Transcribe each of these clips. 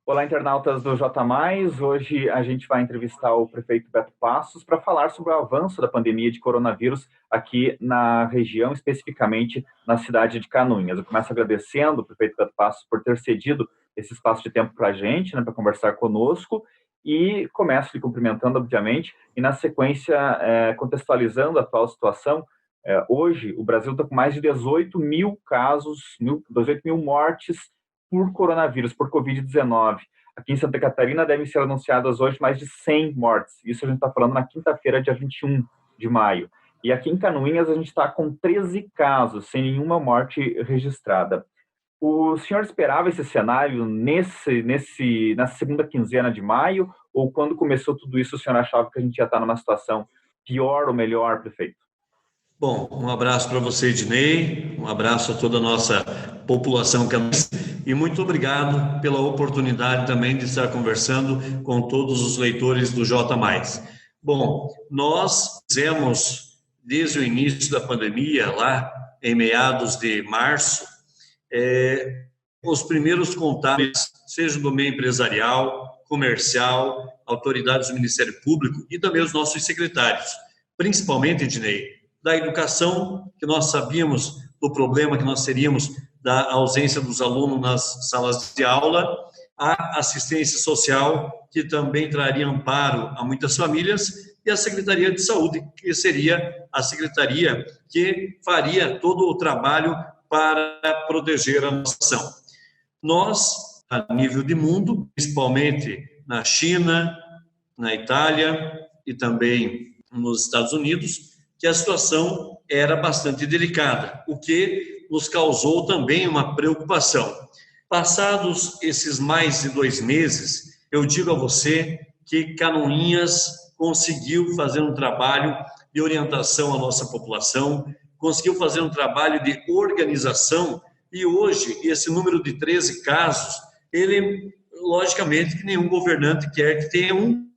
Olá, internautas do J+. Hoje a gente vai entrevistar o prefeito Beto Passos para falar sobre o avanço da pandemia de coronavírus aqui na região, especificamente na cidade de Canoinhas. Eu começo agradecendo o prefeito Beto Passos por ter cedido esse espaço de tempo para a gente, para conversar conosco, e começo lhe cumprimentando, obviamente, e na sequência contextualizando a atual situação. Hoje, o Brasil está com mais de 18 mil casos, 18 mil mortes por coronavírus, por Covid-19. Aqui em Santa Catarina devem ser anunciadas hoje mais de 100 mortes. Isso a gente está falando na quinta-feira, dia 21 de maio. E aqui em Canoinhas a gente está com 13 casos, sem nenhuma morte registrada. O senhor esperava esse cenário nessa segunda quinzena de maio? Ou quando começou tudo isso, o senhor achava que a gente ia estar numa situação pior ou melhor, prefeito? Bom, um abraço para você, Ednei, um abraço a toda a nossa população canoense e muito obrigado pela oportunidade também de estar conversando com todos os leitores do J+. Bom, nós fizemos, desde o início da pandemia, lá em meados de março, os primeiros contatos, seja do meio empresarial, comercial, autoridades do Ministério Público e também os nossos secretários, principalmente, Ednei, da educação, que nós sabíamos do problema que nós teríamos da ausência dos alunos nas salas de aula, a assistência social, que também traria amparo a muitas famílias, e a Secretaria de Saúde, que seria a secretaria que faria todo o trabalho para proteger a nossa nação. Nós, a nível de mundo, principalmente na China, na Itália e também nos Estados Unidos, que a situação era bastante delicada, o que nos causou também uma preocupação. Passados esses mais de 2 meses, eu digo a você que Canoinhas conseguiu fazer um trabalho de orientação à nossa população, conseguiu fazer um trabalho de organização, e hoje esse número de 13 casos, ele, logicamente, que nenhum governante quer que tenha um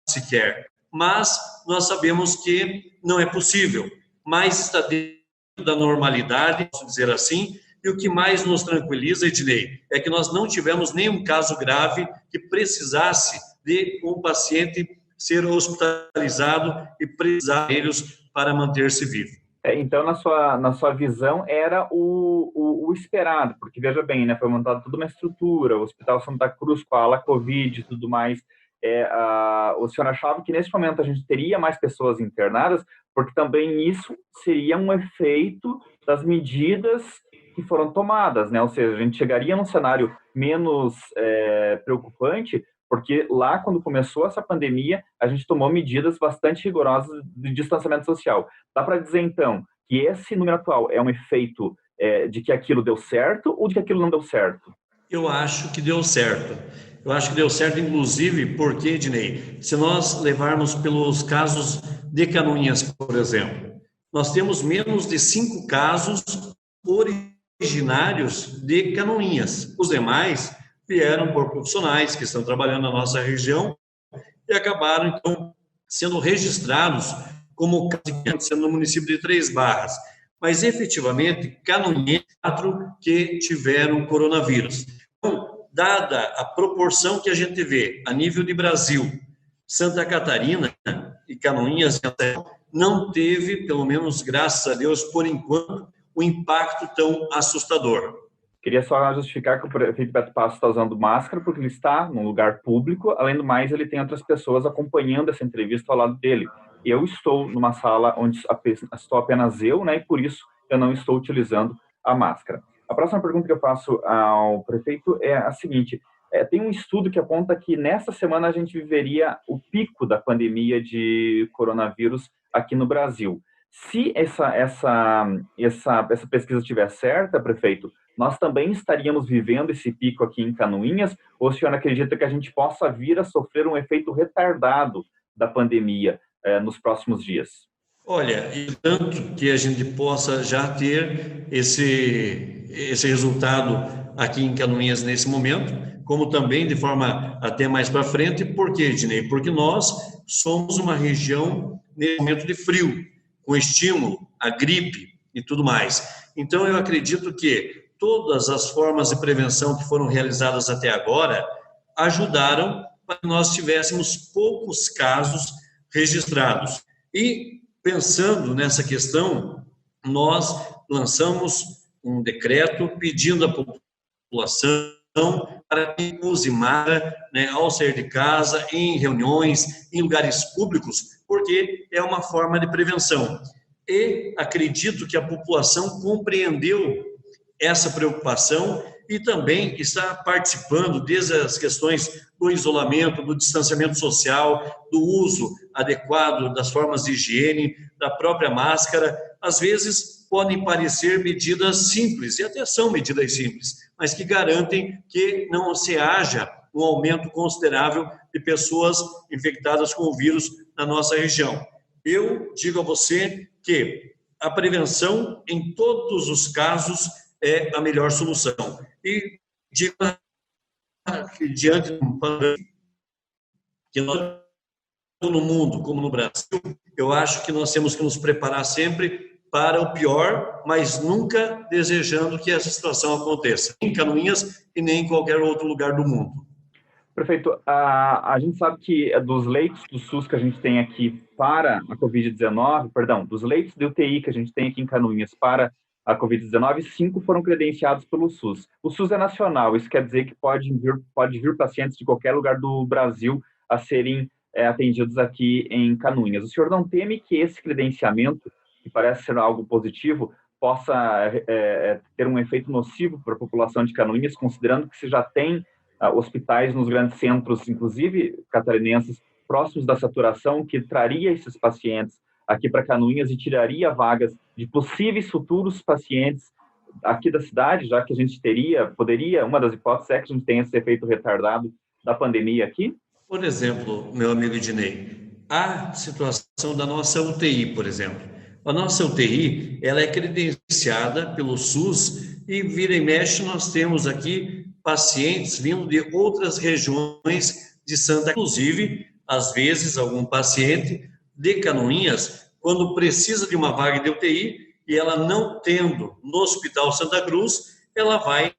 sequer, mas nós sabemos que não é possível, mas está dentro da normalidade, posso dizer assim, e o que mais nos tranquiliza, Ednei, é que nós não tivemos nenhum caso grave que precisasse de um paciente ser hospitalizado e precisar deles para manter-se vivo. Então, na sua visão, era o esperado, porque, veja bem, né, foi montada toda uma estrutura, o Hospital Santa Cruz com a ala Covid e tudo mais. O senhor achava que, nesse momento, a gente teria mais pessoas internadas, porque também isso seria um efeito das medidas que foram tomadas, né? Ou seja, a gente chegaria num cenário menos preocupante, porque lá, quando começou essa pandemia, a gente tomou medidas bastante rigorosas de distanciamento social. Dá para dizer, então, que esse número atual é um efeito de que aquilo deu certo ou de que aquilo não deu certo? Eu acho que deu certo. Eu acho que deu certo, inclusive, porque, Ednei, se nós levarmos pelos casos de Canoinhas, por exemplo, nós temos menos de 5 casos originários de Canoinhas. Os demais vieram por profissionais que estão trabalhando na nossa região e acabaram, então, sendo registrados como caso sendo no município de Três Barras. Mas, efetivamente, Canoinhas, 4 que tiveram coronavírus. Então, dada a proporção que a gente vê a nível de Brasil, Santa Catarina e Canoinhas não teve, pelo menos graças a Deus, por enquanto, um impacto tão assustador. Queria só justificar que o prefeito Beto Passos está usando máscara porque ele está num lugar público. Além do mais, ele tem outras pessoas acompanhando essa entrevista ao lado dele. Eu estou numa sala onde estou apenas eu, né, e por isso eu não estou utilizando a máscara. A próxima pergunta que eu faço ao prefeito é a seguinte: tem um estudo que aponta que nessa semana a gente viveria o pico da pandemia de coronavírus aqui no Brasil. Se essa pesquisa estiver certa, prefeito, nós também estaríamos vivendo esse pico aqui em Canoinhas, ou o senhor acredita que a gente possa vir a sofrer um efeito retardado da pandemia nos próximos dias? Olha, e tanto que a gente possa já ter esse resultado aqui em Canoinhas nesse momento, como também de forma até mais para frente. Por quê, Ednei? Porque nós somos uma região nesse momento de frio, com estímulo à gripe e tudo mais. Então, eu acredito que todas as formas de prevenção que foram realizadas até agora ajudaram para que nós tivéssemos poucos casos registrados. E, pensando nessa questão, nós lançamos um decreto pedindo à população para que use máscara, né, ao sair de casa, em reuniões, em lugares públicos, porque é uma forma de prevenção. E acredito que a população compreendeu essa preocupação e também está participando desde as questões do isolamento, do distanciamento social, do uso adequado das formas de higiene, da própria máscara. Às vezes podem parecer medidas simples, e até são medidas simples, mas que garantem que não se haja um aumento considerável de pessoas infectadas com o vírus na nossa região. Eu digo a você que a prevenção, em todos os casos, é a melhor solução. E digo que, diante de um pandemia que nós, no mundo como no Brasil, eu acho que nós temos que nos preparar sempre para o pior, mas nunca desejando que essa situação aconteça, nem em Canoinhas e nem em qualquer outro lugar do mundo. Prefeito, a gente sabe que dos leitos do SUS que a gente tem aqui para a Covid-19, perdão, dos leitos de UTI que a gente tem aqui em Canoinhas para a Covid-19, 5 foram credenciados pelo SUS. O SUS é nacional, isso quer dizer que pode vir pacientes de qualquer lugar do Brasil a serem atendidos aqui em Canoinhas. O senhor não teme que esse credenciamento, que parece ser algo positivo, possa ter um efeito nocivo para a população de Canoinhas, considerando que se já tem hospitais nos grandes centros, inclusive catarinenses, próximos da saturação, que traria esses pacientes aqui para Canoinhas e tiraria vagas de possíveis futuros pacientes aqui da cidade, já que a gente poderia, uma das hipóteses é que a gente tenha esse efeito retardado da pandemia aqui? Por exemplo, meu amigo Ednei, a situação da nossa UTI, por exemplo. A nossa UTI, ela é credenciada pelo SUS e vira e mexe nós temos aqui pacientes vindo de outras regiões de Santa Cruz. Inclusive, às vezes, algum paciente de Canoinhas, quando precisa de uma vaga de UTI e ela não tendo no Hospital Santa Cruz, ela vai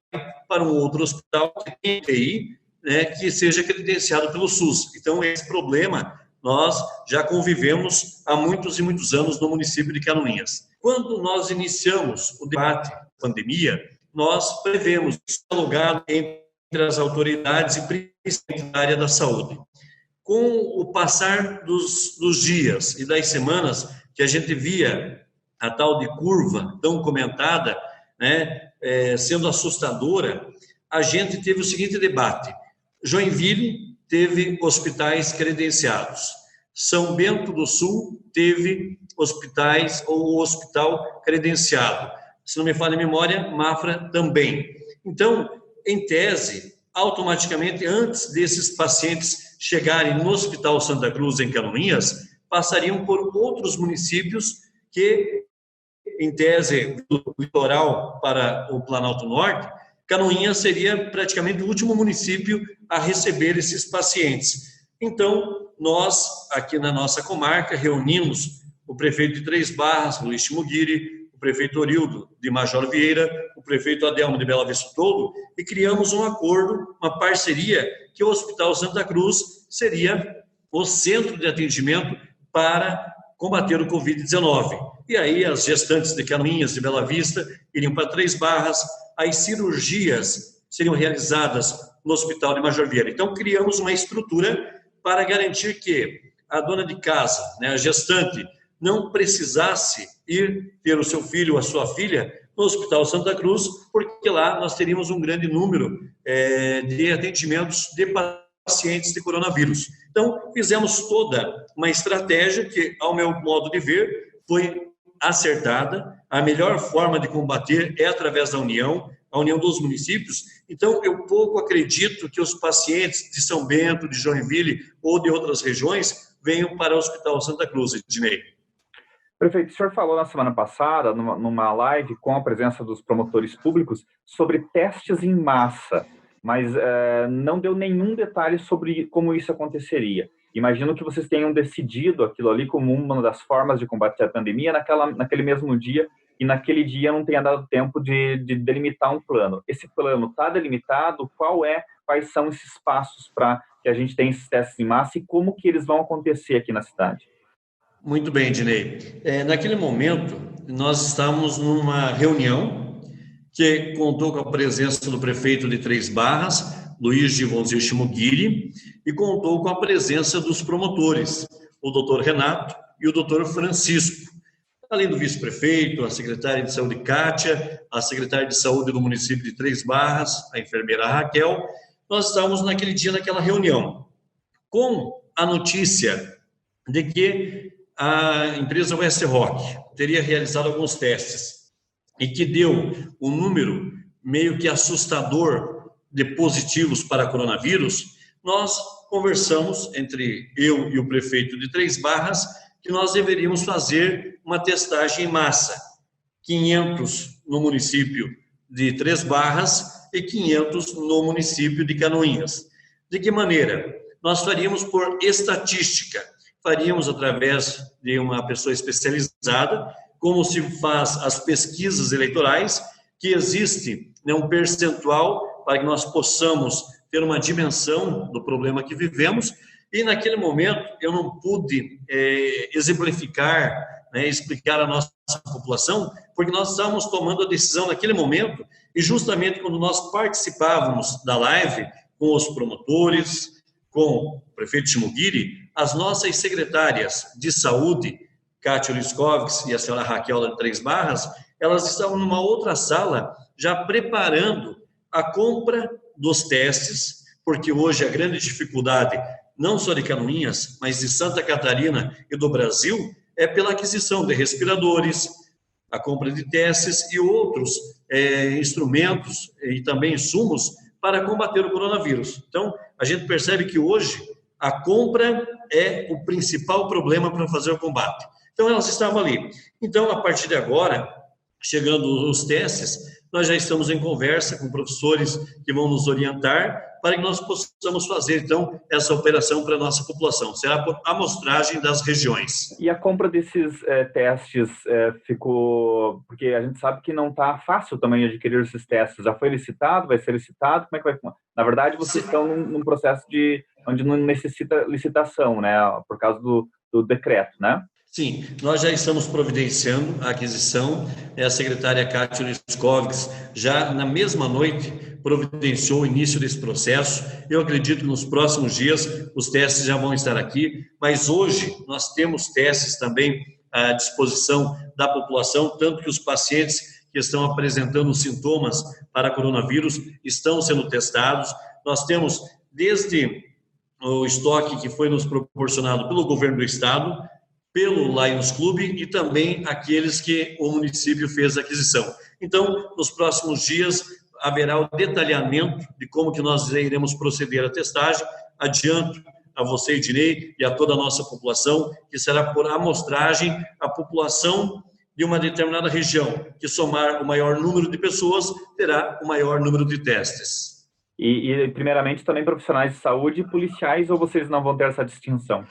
para um outro hospital que tem UTI, né, que seja credenciado pelo SUS. Então, esse problema nós já convivemos há muitos e muitos anos no município de Canoinhas. Quando nós iniciamos o debate da pandemia, nós prevemos dialogado entre as autoridades e principalmente na área da saúde. Com o passar dos dias e das semanas que a gente via a tal de curva tão comentada, né, sendo assustadora, a gente teve o seguinte debate: Joinville teve hospitais credenciados, São Bento do Sul teve hospitais ou hospital credenciado, se não me falha a memória, Mafra também. Então, em tese, automaticamente, antes desses pacientes chegarem no Hospital Santa Cruz, em Canoinhas, passariam por outros municípios que, em tese, do litoral para o Planalto Norte, Canoinhas seria praticamente o último município a receber esses pacientes. Então, nós, aqui na nossa comarca, reunimos o prefeito de Três Barras, Luiz Timugiri, o prefeito Orildo de Major Vieira, o prefeito Adelmo de Bela Vista do Toldo, e criamos um acordo, uma parceria, que o Hospital Santa Cruz seria o centro de atendimento para combater o Covid-19. E aí as gestantes de Canoinhas, de Bela Vista, iriam para Três Barras, as cirurgias seriam realizadas no Hospital de Major Vieira. Então, criamos uma estrutura para garantir que a dona de casa, né, a gestante, não precisasse ir ter o seu filho ou a sua filha no Hospital Santa Cruz, porque lá nós teríamos um grande número de atendimentos de pacientes de coronavírus. Então, fizemos toda uma estratégia que, ao meu modo de ver, foi acertada. A melhor forma de combater é através da união, a união dos municípios. Então, eu pouco acredito que os pacientes de São Bento, de Joinville ou de outras regiões venham para o Hospital Santa Cruz, Ednei. Prefeito, o senhor falou na semana passada, numa live com a presença dos promotores públicos, sobre testes em massa, mas não deu nenhum detalhe sobre como isso aconteceria. Imagino que vocês tenham decidido aquilo ali como uma das formas de combater a pandemia naquele mesmo dia, e naquele dia não tenha dado tempo de delimitar um plano. Esse plano está delimitado? Quais quais são esses passos para que a gente tenha esses testes em massa e como que eles vão acontecer aqui na cidade. Muito bem, Dinei. Naquele momento, nós estávamos numa reunião que contou com a presença do prefeito de Três Barras, Luiz Givonzir Chimugiri, e contou com a presença dos promotores, o doutor Renato e o doutor Francisco, além do vice-prefeito, a secretária de saúde Kátia, a secretária de saúde do município de Três Barras, a enfermeira Raquel. Nós estávamos naquele dia, naquela reunião, com a notícia de que a empresa US Rock teria realizado alguns testes e que deu um número meio que assustador de positivos para coronavírus. Nós conversamos entre eu e o prefeito de Três Barras que nós deveríamos fazer uma testagem em massa, 500 no município de Três Barras e 500 no município de Canoinhas. De que maneira? Nós faríamos por estatística, faríamos através de uma pessoa especializada, como se faz as pesquisas eleitorais, que existe um percentual para que nós possamos ter uma dimensão do problema que vivemos. E naquele momento eu não pude exemplificar, explicar à nossa população, porque nós estávamos tomando a decisão naquele momento, e justamente quando nós participávamos da live com os promotores, com o prefeito Chimugiri, as nossas secretárias de saúde, Kátia Liskovics e a senhora Raquel de Três Barras, elas estavam numa outra sala já preparando a compra dos testes, porque hoje a grande dificuldade, não só de Canoinhas, mas de Santa Catarina e do Brasil, é pela aquisição de respiradores, a compra de testes e outros instrumentos e também insumos para combater o coronavírus. Então, a gente percebe que hoje a compra é o principal problema para fazer o combate. Então, elas estavam ali. Então, a partir de agora, chegando os testes, nós já estamos em conversa com professores que vão nos orientar para que nós possamos fazer, então, essa operação para a nossa população. Será por amostragem das regiões. E a compra desses testes ficou... Porque a gente sabe que não está fácil também adquirir esses testes. Já foi licitado? Vai ser licitado? Como é que vai... Na verdade, vocês estão num processo onde não necessita licitação, né? Por causa do decreto, né? Sim, nós já estamos providenciando a aquisição. A secretária Kátia Liskovics já na mesma noite providenciou o início desse processo. Eu acredito que nos próximos dias os testes já vão estar aqui, mas hoje nós temos testes também à disposição da população, tanto que os pacientes que estão apresentando sintomas para coronavírus estão sendo testados. Nós temos desde o estoque que foi nos proporcionado pelo governo do estado, pelo Lions Club e também aqueles que o município fez a aquisição. Então, nos próximos dias, haverá o detalhamento de como que nós iremos proceder à testagem. Adianto a você, Ednei, e a toda a nossa população, que será por amostragem a população de uma determinada região, que somar o maior número de pessoas, terá o maior número de testes. E primeiramente, também profissionais de saúde e policiais, ou vocês não vão ter essa distinção?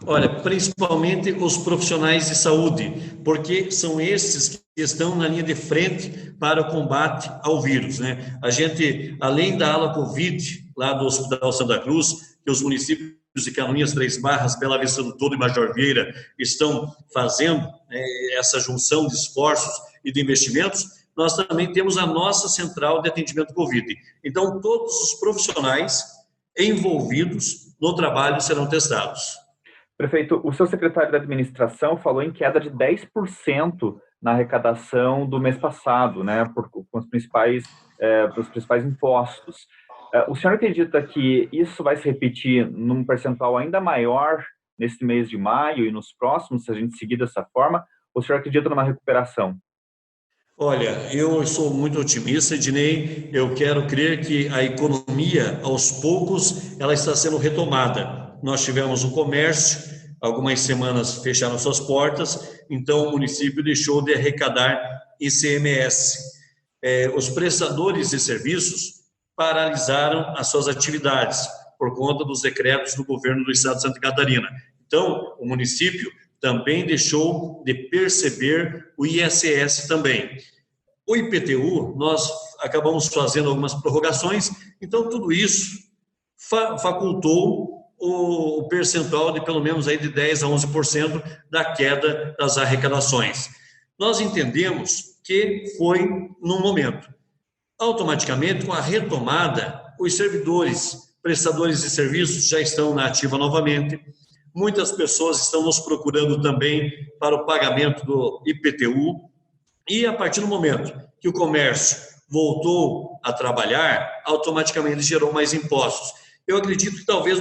Olha, principalmente os profissionais de saúde, porque são esses que estão na linha de frente para o combate ao vírus, né? A gente, além da ala Covid, lá do Hospital Santa Cruz, que os municípios de Canoinhas, Três Barras, Bela Vista do Todo e Major Vieira estão fazendo essa junção de esforços e de investimentos, nós também temos a nossa central de atendimento Covid. Então, todos os profissionais envolvidos no trabalho serão testados. Prefeito, o seu secretário da administração falou em queda de 10% na arrecadação do mês passado, né, com os principais impostos. O senhor acredita que isso vai se repetir num percentual ainda maior nesse mês de maio e nos próximos, se a gente seguir dessa forma, ou o senhor acredita numa recuperação? Olha, eu sou muito otimista, Ednei. Eu quero crer que a economia, aos poucos, ela está sendo retomada. Nós tivemos o comércio, algumas semanas fecharam suas portas, então o município deixou de arrecadar ICMS. Os prestadores de serviços paralisaram as suas atividades por conta dos decretos do governo do estado de Santa Catarina. Então, o município também deixou de perceber o ISS também. O IPTU, nós acabamos fazendo algumas prorrogações, então tudo isso facultou o percentual de pelo menos aí de 10% a 11% da queda das arrecadações. Nós entendemos que foi num momento. Automaticamente, com a retomada, os servidores, prestadores de serviços já estão na ativa novamente. Muitas pessoas estão nos procurando também para o pagamento do IPTU. E a partir do momento que o comércio voltou a trabalhar, automaticamente gerou mais impostos. Eu acredito que talvez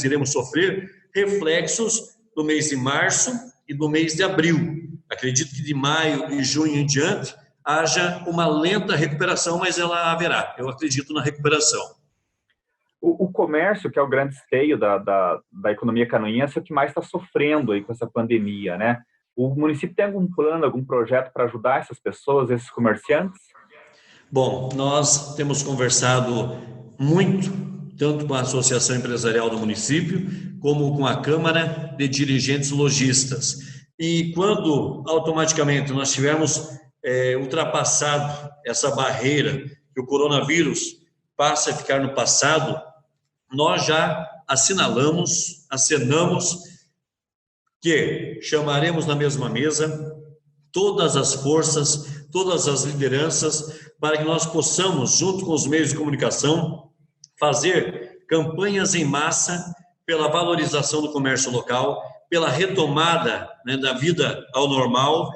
iremos sofrer reflexos do mês de março e do mês de abril. Acredito que de maio e junho em diante haja uma lenta recuperação, mas ela haverá. Eu acredito na recuperação. O comércio, que é o grande esteio da economia canoinhense, é o que mais está sofrendo aí com essa pandemia, né? O município tem algum plano, algum projeto para ajudar essas pessoas, esses comerciantes? Bom, nós temos conversado muito, tanto com a Associação Empresarial do município, como com a Câmara de Dirigentes Lojistas. E quando automaticamente nós tivermos ultrapassado essa barreira que o coronavírus passa a ficar no passado, nós já acenamos que chamaremos na mesma mesa todas as forças, todas as lideranças, para que nós possamos, junto com os meios de comunicação, fazer campanhas em massa pela valorização do comércio local, pela retomada, né, da vida ao normal,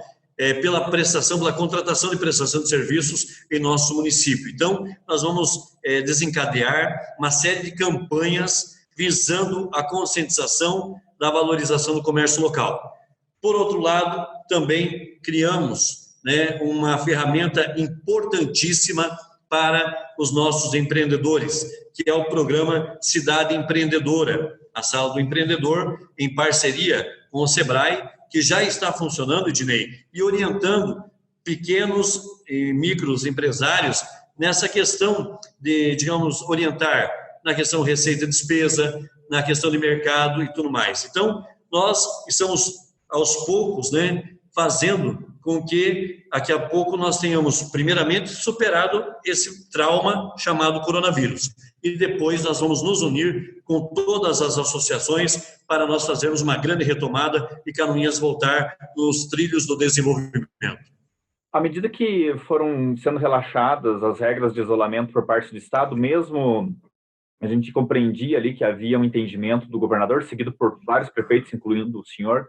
pela contratação de prestação de serviços em nosso município. Então, nós vamos desencadear uma série de campanhas visando a conscientização da valorização do comércio local. Por outro lado, também criamos, né, uma ferramenta importantíssima para os nossos empreendedores, que é o programa Cidade Empreendedora, a Sala do Empreendedor, em parceria com o Sebrae, que já está funcionando, Ednei, e orientando pequenos e micros empresários nessa questão de, digamos, orientar na questão receita e despesa, na questão de mercado e tudo mais. Então, nós estamos, aos poucos, né, fazendo com que, daqui a pouco, nós tenhamos, primeiramente, superado esse trauma chamado coronavírus. E depois nós vamos nos unir com todas as associações para nós fazermos uma grande retomada e Canoinhas voltar nos trilhos do desenvolvimento. À medida que foram sendo relaxadas as regras de isolamento por parte do Estado, mesmo a gente compreendia ali que havia um entendimento do governador, seguido por vários prefeitos, incluindo o senhor,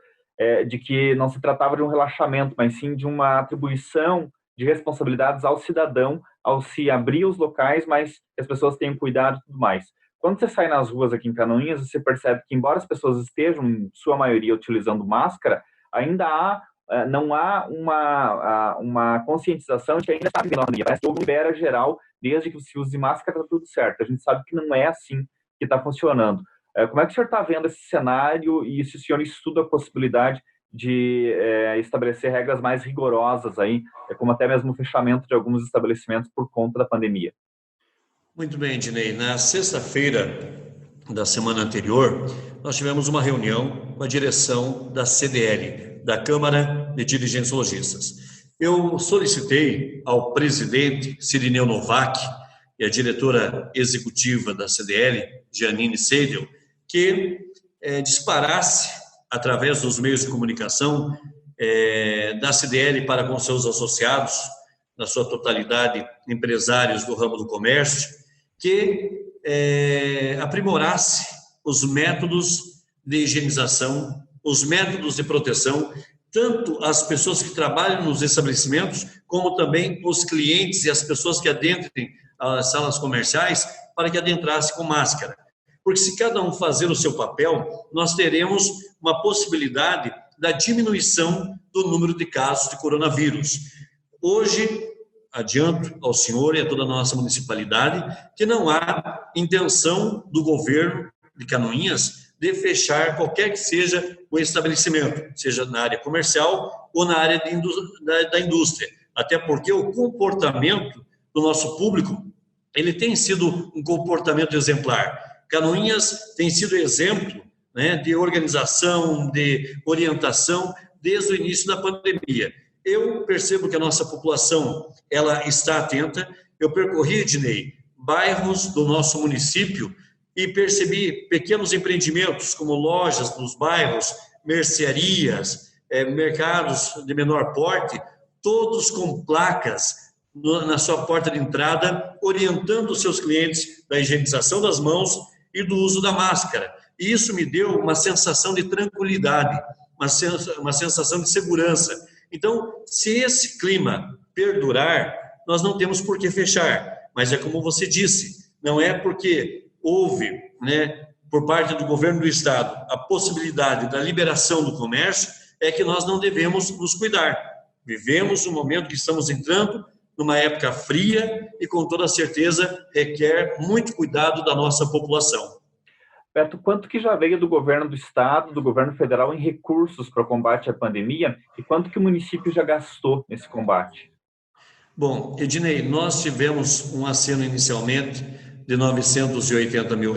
de que não se tratava de um relaxamento, mas sim de uma atribuição de responsabilidades ao cidadão, ao se abrir os locais, mas que as pessoas tenham cuidado e tudo mais. Quando você sai nas ruas aqui em Canoinhas, você percebe que, embora as pessoas estejam, em sua maioria, utilizando máscara, ainda não há uma conscientização de que ainda está vivendo a pandemia. Parece que houve uma libera geral, desde que se use máscara, está tudo certo. A gente sabe que não é assim que está funcionando. Como é que o senhor está vendo esse cenário e se o senhor estuda a possibilidade de estabelecer regras mais rigorosas aí, como até mesmo o fechamento de alguns estabelecimentos por conta da pandemia? Muito bem, Ednei. Na sexta-feira da semana anterior, nós tivemos uma reunião com a direção da CDL, da Câmara de Dirigentes Lojistas. Eu solicitei ao presidente Cirineu Novak e à diretora executiva da CDL, Janine Seidel, que disparasse, através dos meios de comunicação da CDL para com seus associados, na sua totalidade, empresários do ramo do comércio, que aprimorasse os métodos de higienização, os métodos de proteção, tanto as pessoas que trabalham nos estabelecimentos, como também os clientes e as pessoas que adentrem as salas comerciais, para que adentrasse com máscara. Porque se cada um fazer o seu papel, nós teremos uma possibilidade da diminuição do número de casos de coronavírus. Hoje, adianto ao senhor e a toda a nossa municipalidade que não há intenção do governo de Canoinhas de fechar qualquer que seja o estabelecimento, seja na área comercial ou na área da indústria. Até porque o comportamento do nosso público, ele tem sido um comportamento exemplar. Canoinhas tem sido exemplo, né, de organização, de orientação desde o início da pandemia. eu percebo que a nossa população ela está atenta. Eu percorri, Ednei, bairros do nosso município e percebi pequenos empreendimentos, como lojas nos bairros, mercearias, mercados de menor porte, todos com placas na sua porta de entrada, orientando os seus clientes da higienização das mãos e do uso da máscara. E isso me deu uma sensação de tranquilidade, uma sensação de segurança. Então, se esse clima perdurar, nós não temos por que fechar. Mas é como você disse, não é porque houve, por parte do governo do estado, a possibilidade da liberação do comércio, é que nós não devemos nos cuidar. Vivemos um momento que estamos entrando numa época fria e, com toda certeza, requer muito cuidado da nossa população. Beto, quanto que já veio do governo do estado, do governo federal em recursos para o combate à pandemia e quanto que o município já gastou nesse combate? Bom, Ednei, nós tivemos um aceno inicialmente de R$980 mil.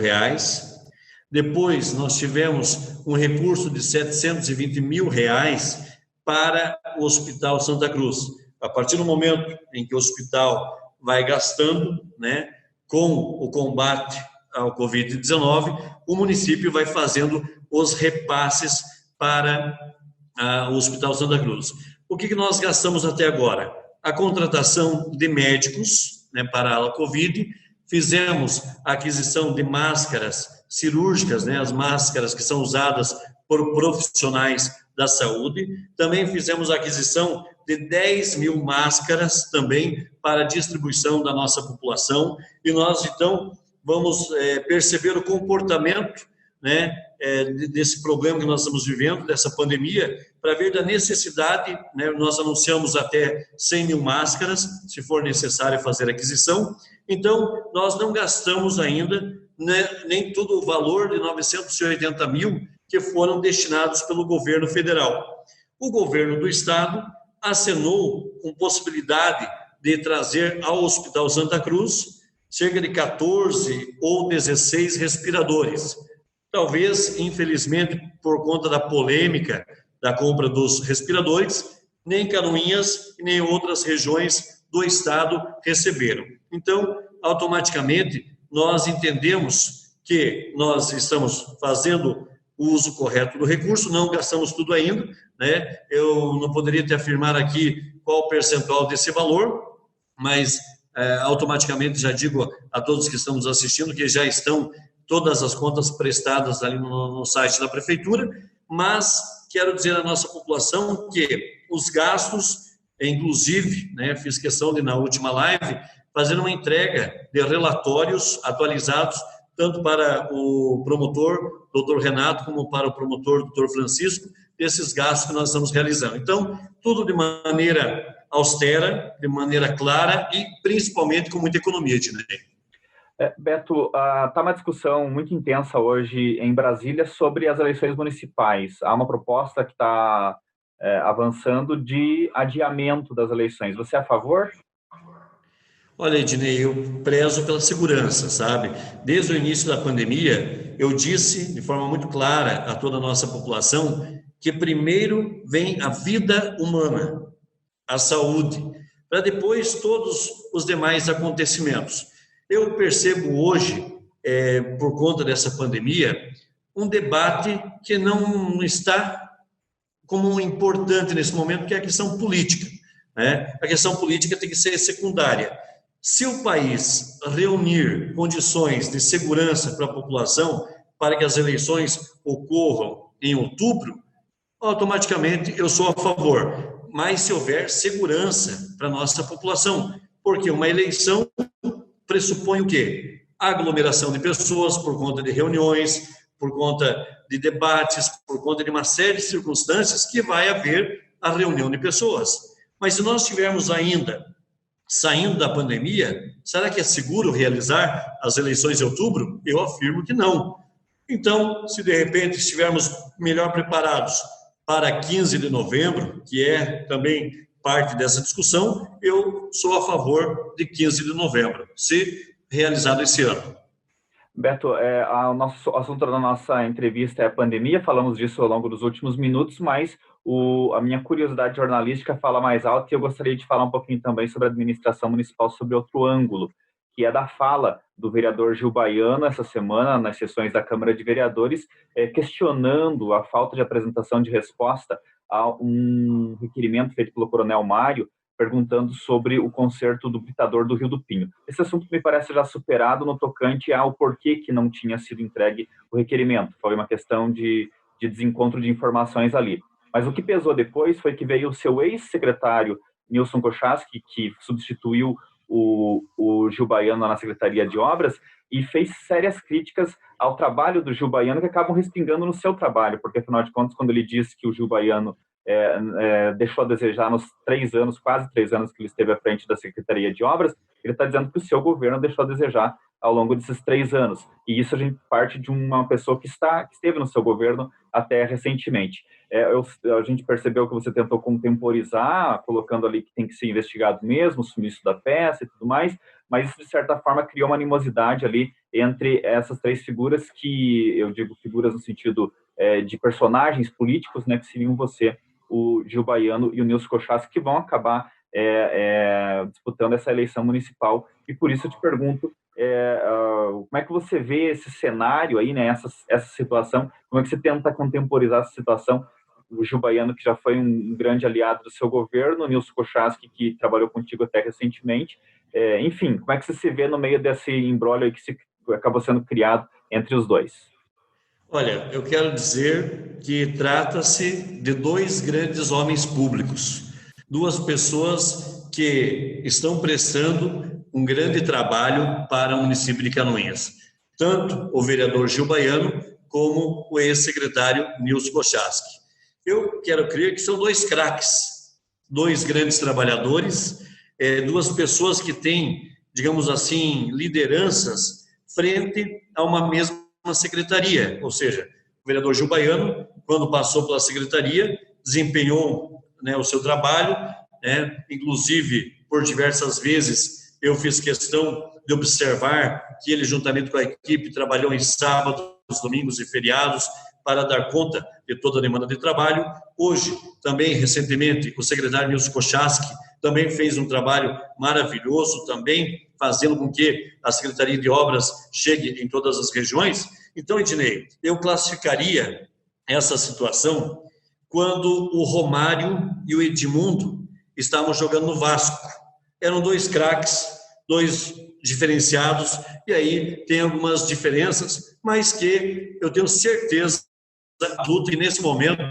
Depois, nós tivemos um recurso de R$720 mil para o Hospital Santa Cruz. A partir do momento em que o hospital vai gastando, com o combate ao Covid-19, o município vai fazendo os repasses para o Hospital Santa Cruz. O que nós gastamos até agora? A contratação de médicos para a Covid, fizemos a aquisição de máscaras cirúrgicas, as máscaras que são usadas por profissionais da saúde. Também fizemos a aquisição de 10 mil máscaras também para distribuição da nossa população. E nós, então, vamos perceber o comportamento desse problema que nós estamos vivendo, dessa pandemia, para ver da necessidade, nós anunciamos até 100 mil máscaras, se for necessário fazer aquisição. Então, nós não gastamos ainda nem todo o valor de 980 mil que foram destinados pelo governo federal. O governo do estado acenou com possibilidade de trazer ao Hospital Santa Cruz cerca de 14 ou 16 respiradores. Talvez, infelizmente, por conta da polêmica da compra dos respiradores, nem Canoinhas e nem outras regiões do estado receberam. Então, automaticamente, nós entendemos que nós estamos fazendo o uso correto do recurso, não gastamos tudo ainda, Eu não poderia te afirmar aqui qual o percentual desse valor, mas automaticamente já digo a todos que estão nos assistindo que já estão todas as contas prestadas ali no site da prefeitura, mas quero dizer à nossa população que os gastos, inclusive, fiz questão de, na última live, fazer uma entrega de relatórios atualizados, tanto para o promotor, doutor Renato, como para o promotor, doutor Francisco, desses gastos que nós estamos realizando. Então, tudo de maneira austera, de maneira clara e principalmente com muita economia, Ednei. Beto, está uma discussão muito intensa hoje em Brasília sobre as eleições municipais. Há uma proposta que está avançando de adiamento das eleições. Você é a favor? Olha, Ednei, eu prezo pela segurança, sabe? Desde o início da pandemia, eu disse de forma muito clara a toda a nossa população que primeiro vem a vida humana, a saúde, para depois todos os demais acontecimentos. Eu percebo hoje, por conta dessa pandemia, um debate que não está como importante nesse momento, que é a questão política. A questão política tem que ser secundária. Se o país reunir condições de segurança para a população, para que as eleições ocorram em outubro, automaticamente eu sou a favor. Mas se houver segurança para a nossa população, porque uma eleição pressupõe o quê? A aglomeração de pessoas por conta de reuniões, por conta de debates, por conta de uma série de circunstâncias que vai haver a reunião de pessoas. Mas se nós estivermos ainda saindo da pandemia, será que é seguro realizar as eleições em outubro? Eu afirmo que não. Então, se de repente estivermos melhor preparados para 15 de novembro, que é também parte dessa discussão, eu sou a favor de 15 de novembro, se realizado esse ano. Beto, o nosso assunto da nossa entrevista é a pandemia, falamos disso ao longo dos últimos minutos, mas a minha curiosidade jornalística fala mais alto e eu gostaria de falar um pouquinho também sobre a administração municipal, sobre outro ângulo, que é da fala do vereador Gil Baiano essa semana, nas sessões da Câmara de Vereadores, questionando a falta de apresentação de resposta a um requerimento feito pelo Coronel Mário, perguntando sobre o conserto do britador do Rio do Pinho. Esse assunto me parece já superado no tocante ao porquê que não tinha sido entregue o requerimento. Foi uma questão de desencontro de informações ali. Mas o que pesou depois foi que veio o seu ex-secretário, Nilson Kochaski, que substituiu o Gil Baiano na Secretaria de Obras, e fez sérias críticas ao trabalho do Gil Baiano, que acabam respingando no seu trabalho, porque, afinal de contas, quando ele diz que o Gil Baiano deixou a desejar nos 3 anos, quase 3 anos que ele esteve à frente da Secretaria de Obras, ele está dizendo que o seu governo deixou a desejar ao longo desses 3 anos. E isso a gente parte de uma pessoa que esteve no seu governo até recentemente. A gente percebeu que você tentou contemporizar, colocando ali que tem que ser investigado mesmo, o sumiço da peça e tudo mais, mas isso, de certa forma, criou uma animosidade ali entre essas 3 figuras, que eu digo figuras no sentido de personagens políticos, né, que seriam você, o Gil Baiano e o Nilson Kochaski, que vão acabar disputando essa eleição municipal. E por isso eu te pergunto, como é que você vê esse cenário aí, né, essa situação, como é que você tenta contemporizar essa situação? O Gil Baiano, que já foi um grande aliado do seu governo, o Nilson Kochaski, que trabalhou contigo até recentemente. Enfim, como é que você se vê no meio desse imbróglio aí que acabou sendo criado entre os dois? Olha, eu quero dizer que trata-se de 2 grandes homens públicos, 2 pessoas que estão prestando um grande trabalho para o município de Canoinhas, tanto o vereador Gil Baiano como o ex-secretário Nilson Kochaski. Eu quero crer que são 2 craques, 2 grandes trabalhadores, 2 pessoas que têm, digamos assim, lideranças frente a uma mesma secretaria, ou seja, o vereador Gil Baiano, quando passou pela secretaria, desempenhou, né, o seu trabalho, né, inclusive, por diversas vezes, eu fiz questão de observar que ele, juntamente com a equipe, trabalhou em sábados, domingos e feriados para dar conta de toda a demanda de trabalho. Hoje, também, recentemente, o secretário Nilson Kochaski também fez um trabalho maravilhoso, também fazendo com que a Secretaria de Obras chegue em todas as regiões. Então, Ednei, eu classificaria essa situação quando o Romário e o Edmundo estavam jogando no Vasco. Eram 2 craques, 2 diferenciados, e aí tem algumas diferenças, mas que eu tenho certeza que nesse momento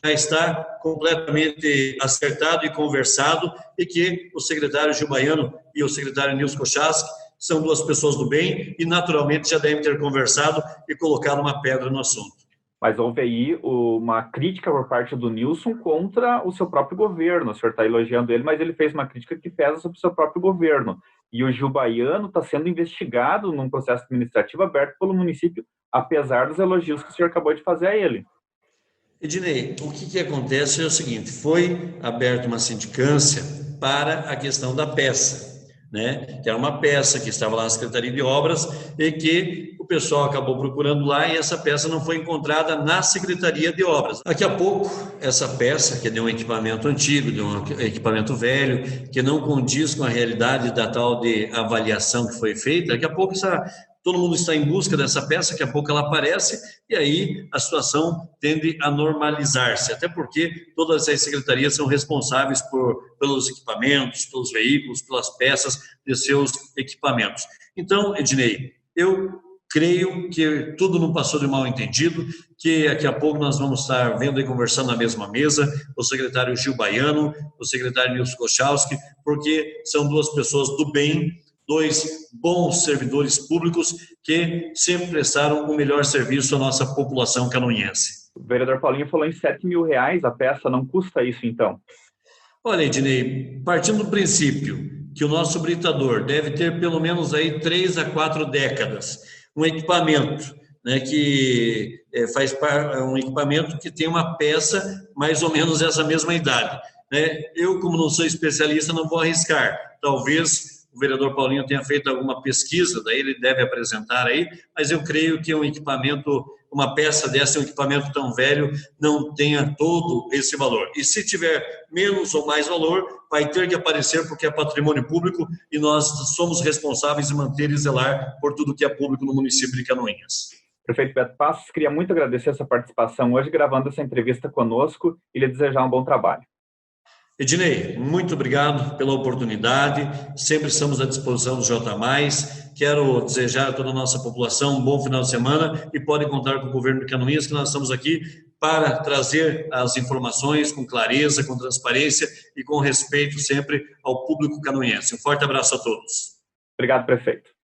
já está completamente acertado e conversado, e que o secretário Gil Baiano e o secretário Nilson Kochaski são 2 pessoas do bem e, naturalmente, já devem ter conversado e colocado uma pedra no assunto. Mas houve aí uma crítica por parte do Nilson contra o seu próprio governo. O senhor está elogiando ele, mas ele fez uma crítica que pesa sobre o seu próprio governo. E o Gil Baiano está sendo investigado num processo administrativo aberto pelo município, apesar dos elogios que o senhor acabou de fazer a ele. Ednei, o que acontece é o seguinte: foi aberta uma sindicância para a questão da peça, né? Que era uma peça que estava lá na Secretaria de Obras e que o pessoal acabou procurando lá, e essa peça não foi encontrada na Secretaria de Obras. Daqui a pouco, essa peça, que é de um equipamento antigo, de um equipamento velho, que não condiz com a realidade da tal de avaliação que foi feita, daqui a pouco todo mundo está em busca dessa peça, daqui a pouco ela aparece, e aí a situação tende a normalizar-se, até porque todas as secretarias são responsáveis pelos equipamentos, pelos veículos, pelas peças de seus equipamentos. Então, Ednei, eu creio que tudo não passou de mal entendido, que daqui a pouco nós vamos estar vendo e conversando na mesma mesa, o secretário Gil Baiano, o secretário Nilson Kochaski, porque são 2 pessoas do bem, 2 bons servidores públicos que sempre prestaram o melhor serviço à nossa população canoinhense. O vereador Paulinho falou em R$7.000 a peça, não custa isso então? Olha, Ednei, partindo do princípio que o nosso britador deve ter pelo menos aí 3 a 4 décadas, um equipamento, né, que um equipamento que tem uma peça mais ou menos essa mesma idade, né? Eu, como não sou especialista, não vou arriscar. Talvez o vereador Paulinho tenha feito alguma pesquisa, daí ele deve apresentar aí, mas eu creio que um equipamento, uma peça dessa, um equipamento tão velho, não tenha todo esse valor. E se tiver menos ou mais valor, vai ter que aparecer porque é patrimônio público e nós somos responsáveis em manter e zelar por tudo que é público no município de Canoinhas. Prefeito Beto Passos, queria muito agradecer essa participação hoje, gravando essa entrevista conosco e lhe desejar um bom trabalho. Ednei, muito obrigado pela oportunidade, sempre estamos à disposição do J+, quero desejar a toda a nossa população um bom final de semana e podem contar com o governo de Canoinhas, que nós estamos aqui para trazer as informações com clareza, com transparência e com respeito sempre ao público canoinhense. Um forte abraço a todos. Obrigado, prefeito.